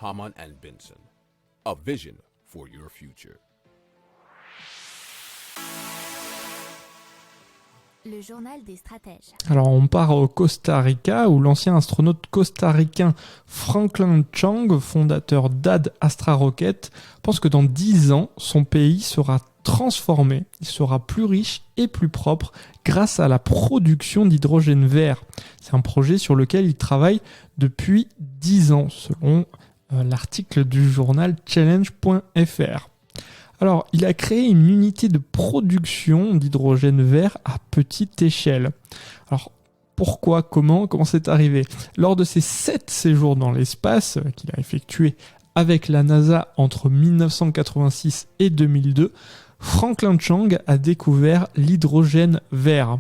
Hamann and Benson. A vision for your future. Le journal des stratèges. Alors on part au Costa Rica où l'ancien astronaute costaricain Franklin Chang, fondateur d'Ad Astra Rocket, pense que dans 10 ans, son pays sera transformé, il sera plus riche et plus propre grâce à la production d'hydrogène vert. C'est un projet sur lequel il travaille depuis 10 ans, selon l'article du journal challenge.fr. Alors, il a créé une unité de production d'hydrogène vert à petite échelle. Alors, pourquoi, comment c'est arrivé ? Lors de ses 7 séjours dans l'espace qu'il a effectués avec la NASA entre 1986 et 2002, Franklin Chang a découvert l'hydrogène vert.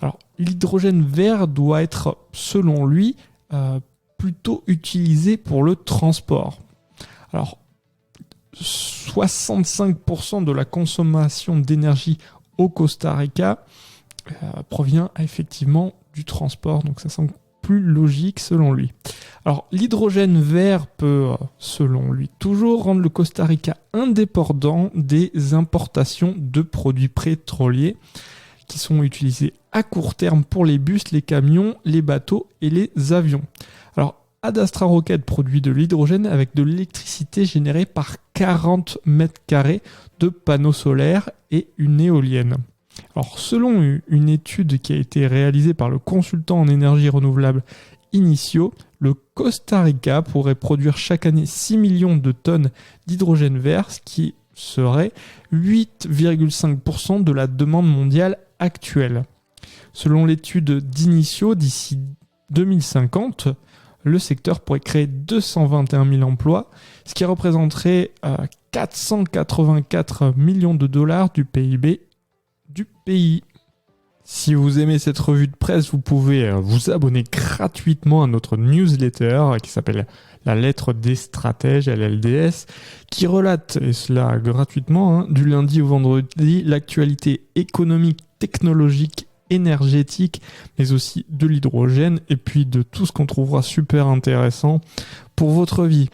Alors, l'hydrogène vert doit être, selon lui, plutôt utilisé pour le transport. Alors, 65% de la consommation d'énergie au Costa Rica provient effectivement du transport, donc ça semble plus logique selon lui. Alors l'hydrogène vert peut, selon lui, toujours rendre le Costa Rica indépendant des importations de produits pétroliers qui sont utilisés à court terme pour les bus, les camions, les bateaux et les avions. Alors Ad Astra Rocket produit de l'hydrogène avec de l'électricité générée par 40 mètres carrés de panneaux solaires et une éolienne. Alors, selon une étude qui a été réalisée par le consultant en énergie renouvelable Initio, le Costa Rica pourrait produire chaque année 6 millions de tonnes d'hydrogène vert, ce qui serait 8,5% de la demande mondiale actuelle. Selon l'étude d'Initio, d'ici 2050, le secteur pourrait créer 221 000 emplois, ce qui représenterait 484 millions de dollars du PIB du pays. Si vous aimez cette revue de presse, vous pouvez vous abonner gratuitement à notre newsletter qui s'appelle La Lettre des Stratèges, LLDS, qui relate, et cela gratuitement, du lundi au vendredi, l'actualité économique, technologique, énergétique, mais aussi de l'hydrogène et puis de tout ce qu'on trouvera super intéressant pour votre vie.